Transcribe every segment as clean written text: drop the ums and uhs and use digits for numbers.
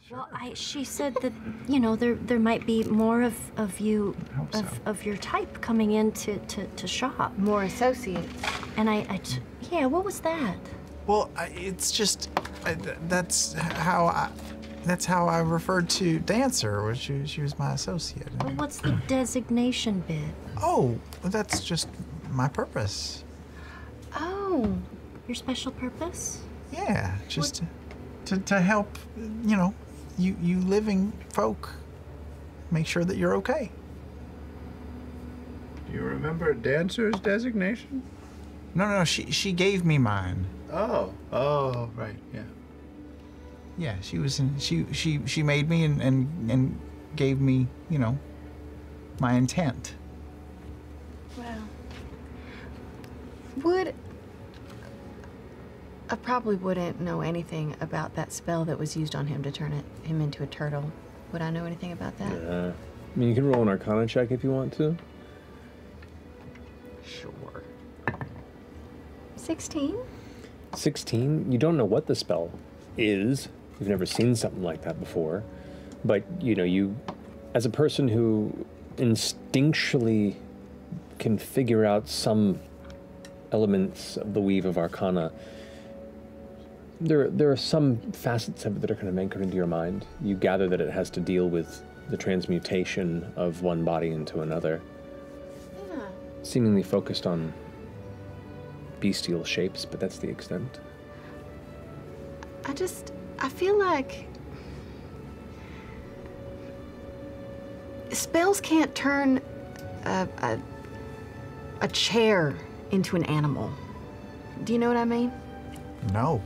Well, she said that, you know, there might be more of you, of your type coming in to shop. More associates. And yeah, what was that? Well, it's just, that's how I referred to Dancer. She was my associate. Well, what's the designation bit? Oh, that's just my purpose. Oh, your special purpose? Yeah, just to help, you know, you living folk make sure that you're okay. Do you remember Dancer's designation? No, she gave me mine. Oh, right, yeah. Yeah, she was she made me and gave me, you know, my intent. Well, I probably wouldn't know anything about that spell that was used on him to turn him into a turtle. Would I know anything about that? I mean, you can roll an Arcana check if you want to. Sure. 16? 16? You don't know what the spell is. You've never seen something like that before. But, you know, you, as a person who instinctually can figure out some elements of the weave of Arcana, there are some facets of it that are kind of anchored into your mind. You gather that it has to deal with the transmutation of one body into another. Yeah. Seemingly focused on bestial shapes, but that's the extent. I feel like spells can't turn a chair into an animal. Do you know what I mean? No.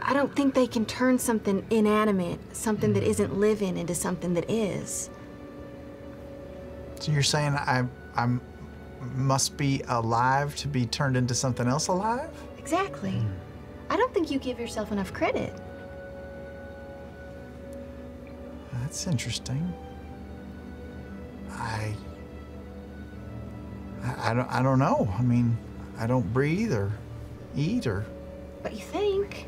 I don't think they can turn something inanimate, something that isn't living, into something that is. So you're saying I must be alive to be turned into something else alive? Exactly. I don't think you give yourself enough credit. That's interesting. I don't know. I mean, I don't breathe or eat or... But you think.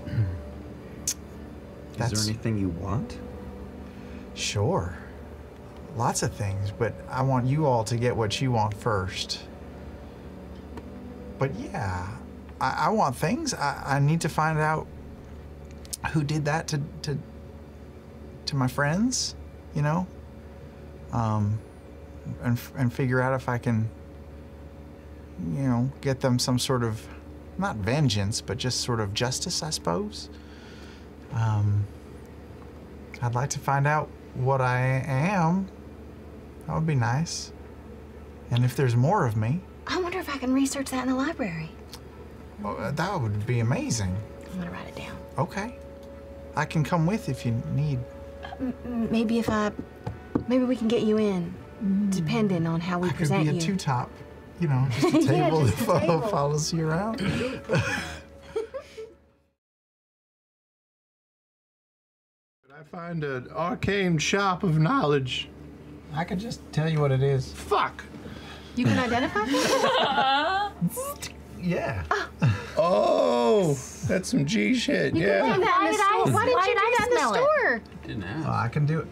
Is there anything you want? Sure. Lots of things, but I want you all to get what you want first. But yeah, I want things. I need to find out who did that to my friends, you know? And figure out if I can, you know, get them some sort of, not vengeance, but just sort of justice, I suppose. I'd like to find out what I am. That would be nice. And if there's more of me. I wonder if I can research that in the library. Well, that would be amazing. I'm gonna write it down. Okay. I can come with if you need. Maybe we can get you in, depending on how we present you. I could be a two-top, you know, just a table just that follows you around. I find an arcane shop of knowledge. I could just tell you what it is. Fuck! You can identify it? Yeah. Oh, that's some G shit, yeah. Why didn't you do that in the store? Didn't ask. I can do it.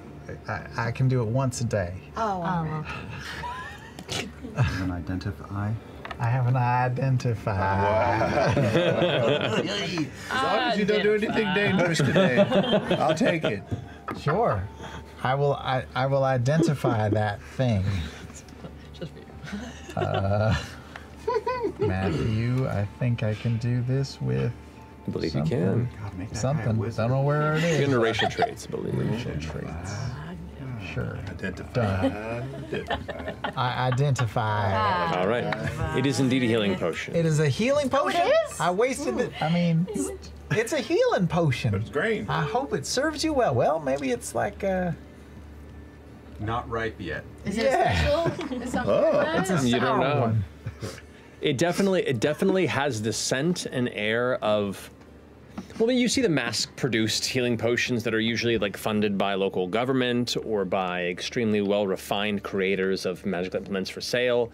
I can do it once a day. Oh, You have an identify? I have an identifier. As long as you don't do anything dangerous today, I'll take it. Sure. I will identify that thing. Just for you. Matthew, I think I can do this with. I believe you can. God, something. Don't know where it is. Under racial traits, I believe. Racial traits. Sure. Identify. I identify. All right. It is indeed a healing potion. It is a healing potion. it is? I wasted it. I mean, it's a healing potion. It's green. I hope it serves you well. Well, maybe it's like Not ripe yet. Is it special? Is something like that? It's a sour You don't know. one. It definitely has the scent and air of. Well, you see the mass-produced healing potions that are usually like funded by local government or by extremely well-refined creators of magical implements for sale.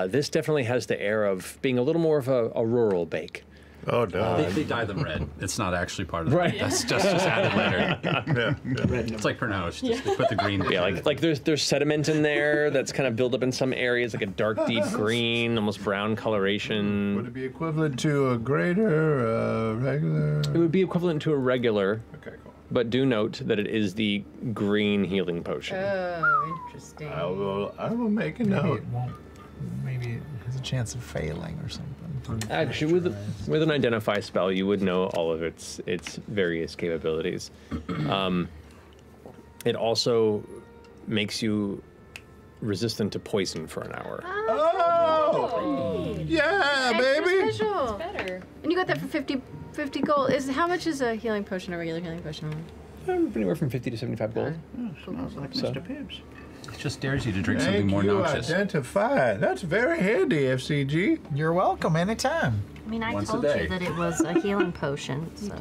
This definitely has the air of being a little more of a rural bake. Oh no. They dye them red. It's not actually part of the Right. That's just added later. Yeah. It's like Pernod. Just they put the green. Yeah, like there's sediment in there that's kind of built up in some areas, like a dark, deep green, almost brown Would coloration. it be equivalent to a greater, regular? It would be equivalent to a regular, Okay, cool. but do note that it is the green healing potion. Oh, interesting. I will make a Maybe note. it won't. Maybe it has a chance of failing or something. Actually, with an identify spell, you would know all of its various capabilities. It also makes you resistant to poison for an hour. Oh! Yeah, baby! Special. Better. And you got that for 50 gold. How much is a healing potion, a regular healing potion? Anywhere from 50 to 75 gold. Smells like So- Mr. Pibbs. It just dares you to drink something Thank more you, noxious. identify. That's very handy, F.C.G. You're welcome anytime. I mean, I Once a told day. you that it was a healing potion. So.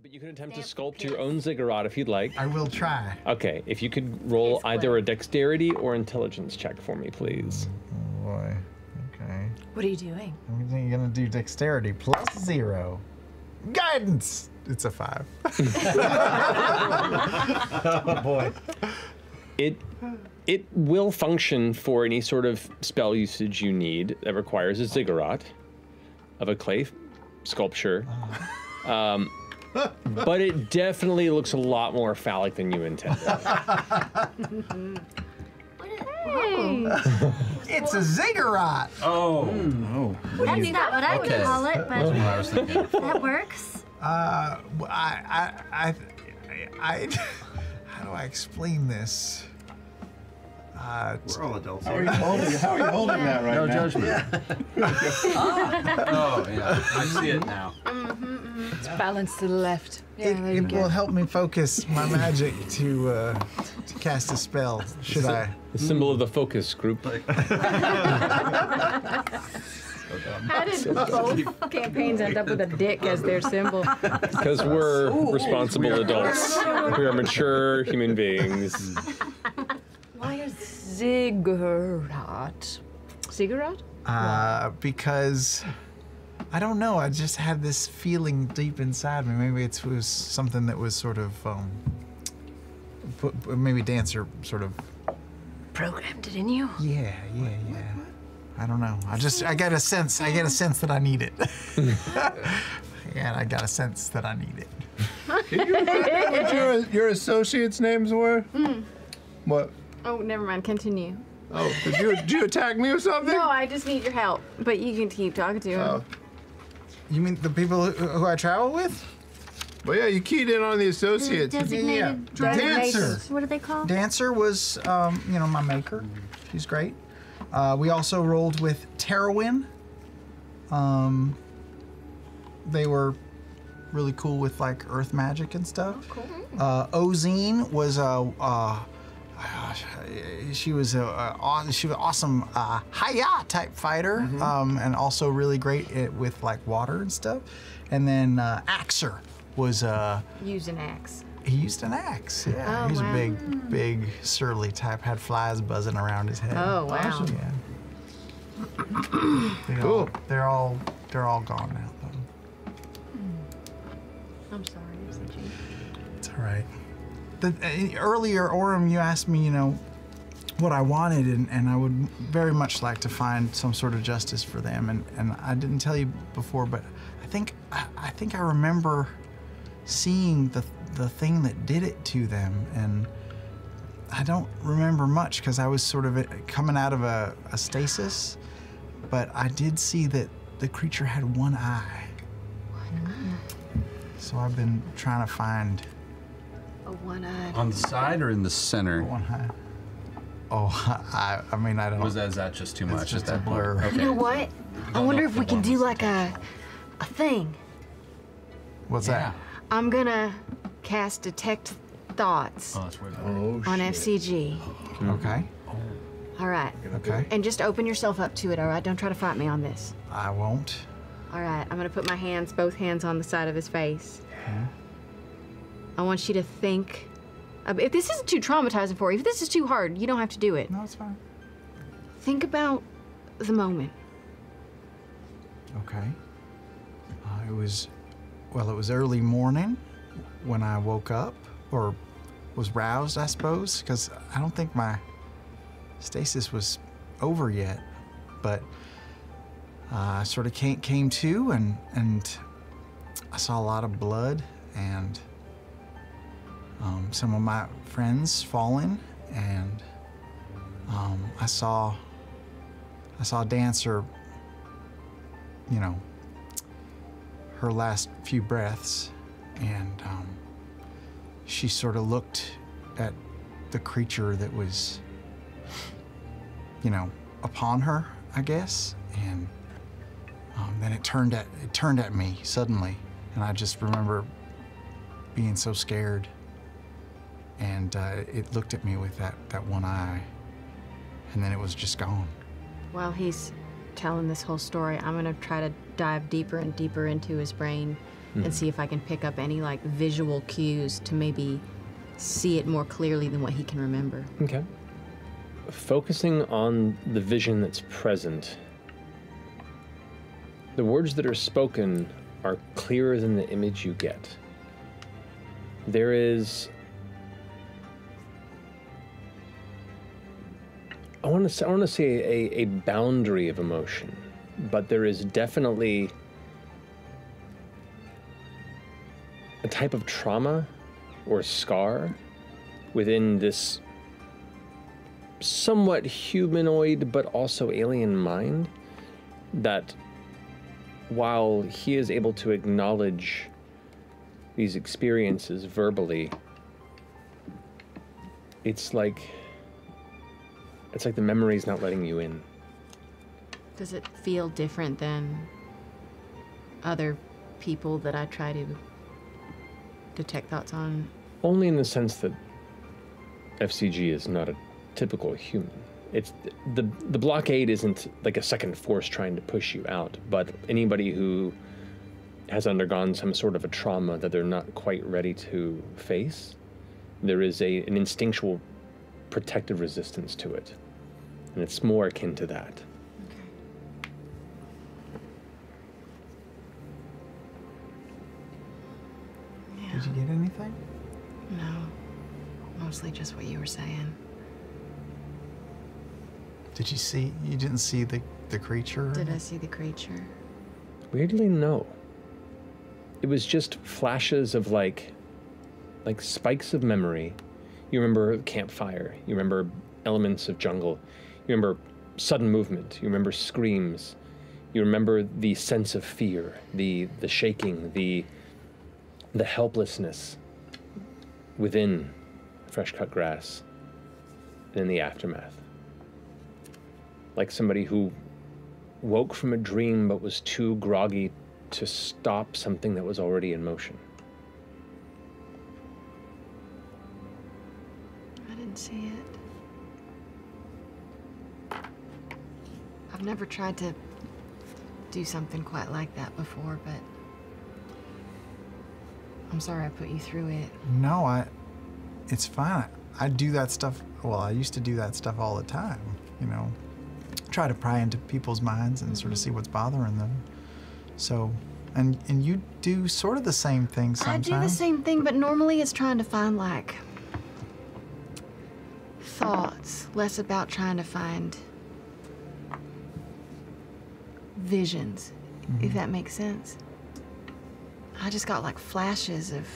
But you can attempt to sculpt your own ziggurat if you'd like. I will try. Okay, if you could roll either a dexterity or intelligence check for me, please. Oh boy. Okay. What are you doing? I'm gonna do dexterity plus 0. Guidance! It's a 5. Oh boy. It will function for any sort of spell usage you need that requires a ziggurat of a clay sculpture. But it definitely looks a lot more phallic than you intended. It's a ziggurat! Oh. That's not what I would Okay. call it, That's what but I was thinking. that works. I how do I explain this? We're all adults How are here. you holding that right No now? judgment. Oh, yeah. I see it now. It's balanced to the left. It will help me focus my magic to cast a spell. Should I? The symbol of the focus group. How did both campaigns end up with a dick as their symbol? Because we're responsible adults. We are mature human beings. Why a ziggurat? Ziggurat? Because I don't know. I just had this feeling deep inside me. Maybe it was something that was sort of maybe Dancer sort of. Programmed it in you. Yeah. I don't know. I get a sense. I get a sense that I need it. Yeah, I got a sense that I need it. Did you remember what your associates' names were? What? Oh, never mind. Continue. Oh, did you attack me or something? No, I just need your help. But you can keep talking to him. Oh. You mean the people who I travel with? Well, yeah, you keyed in on the associates. Designated Dancer. What are they called? Dancer was, my maker. She's great. We also rolled with Terrawin. They were really cool with like earth magic and stuff. Cool. Ozine was she was an awesome Hiya type fighter, and also really great with like water and stuff. And then Axer was Use an axe. he used an axe. Yeah, Oh, he's wow. a big surly type. Had flies buzzing around his head. Oh, wow. Yeah. Cool. They're all gone now. Though. I'm sorry, F.C.G. It's all right. Earlier, Orem, you asked me, what I wanted, and I would very much like to find some sort of justice for them. And I didn't tell you before, but I think I remember seeing the thing that did it to them, and I don't remember much because I was sort of coming out of a stasis, but I did see that the creature had one eye. So I've been trying to find A one-eyed. On the side or in the center? one eye. Oh, I mean, I don't. Was that just too much? It's just at a that point? blur. Okay. You know what? I wonder if we can do like a thing. What's Yeah. I'm gonna cast Detect Thoughts Oh, that's way better. Oh, on shit. F.C.G. that? Okay. All right. Okay. And just open yourself up to it, all right? Don't try to fight me on this. I won't. All right, I'm gonna put my hands, both hands on the side of his face. I want you to think, if this isn't too traumatizing for you, if this is too hard, you don't have to do it. No, it's fine. Think about the moment. Okay. It was early morning when I woke up, or was roused, I suppose, because I don't think my stasis was over yet, but I sort of came to, and I saw a lot of blood and some of my friends falling, and I saw Dancer, you know, her last few breaths, and she sort of looked at the creature that was, you know, upon her, I guess, and then it turned at me suddenly, and I just remember being so scared, and it looked at me with that one eye, and then it was just gone. While he's telling this whole story, I'm gonna try to dive deeper and deeper into his brain and see if I can pick up any like visual cues to maybe see it more clearly than what he can remember. Okay. Focusing on the vision that's present, the words that are spoken are clearer than the image you get. There is, I want to say a boundary of emotion, but there is definitely a type of trauma or scar within this somewhat humanoid but also alien mind that, while he is able to acknowledge these experiences verbally, it's like the memory's not letting you in. Does it feel different than other people that I try to detect thoughts on? Only in the sense that F.C.G. is not a typical human. It's the blockade isn't like a second force trying to push you out, but anybody who has undergone some sort of a trauma that they're not quite ready to face, there is an instinctual protective resistance to it. And it's more akin to that. Yeah. Did you get anything? No. Mostly just what you were saying. You didn't see the creature? Did I see the creature? Weirdly, no. It was just flashes of like spikes of memory. You remember campfire. You remember elements of jungle. You remember sudden movement. You remember screams. You remember the sense of fear, the shaking, the helplessness within fresh-cut grass and in the aftermath. Like somebody who woke from a dream but was too groggy to stop something that was already in motion. I didn't see it. I've never tried to do something quite like that before, but I'm sorry I put you through it. No, it's fine. I do that stuff, well, I used to do that stuff all the time, you know. Try to pry into people's minds and sort of see what's bothering them. So, and you do sort of the same thing sometimes. I do the same thing, but normally it's trying to find like thoughts, less about trying to find visions, if that makes sense. I just got like flashes of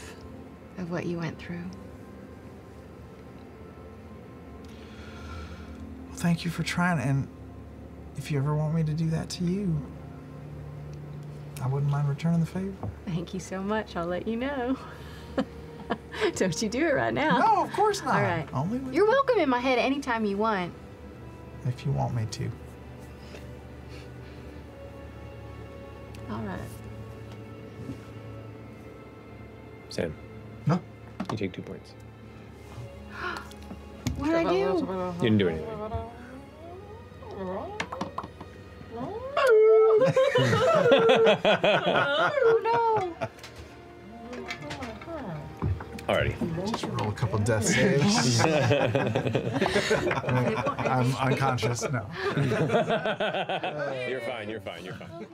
what you went through. Well, thank you for trying, and if you ever want me to do that to you, I wouldn't mind returning the favor. Thank you so much. I'll let you know. Don't you do it right now. No, of course not. All right. Only with You're welcome in my head anytime you want. if you want me to. All right. Sam, No. you take 2 points. What did I do? You didn't do anything. Oh no. All Alrighty. Just roll a couple death saves. I'm unconscious. No. You're fine. You're fine. You're fine.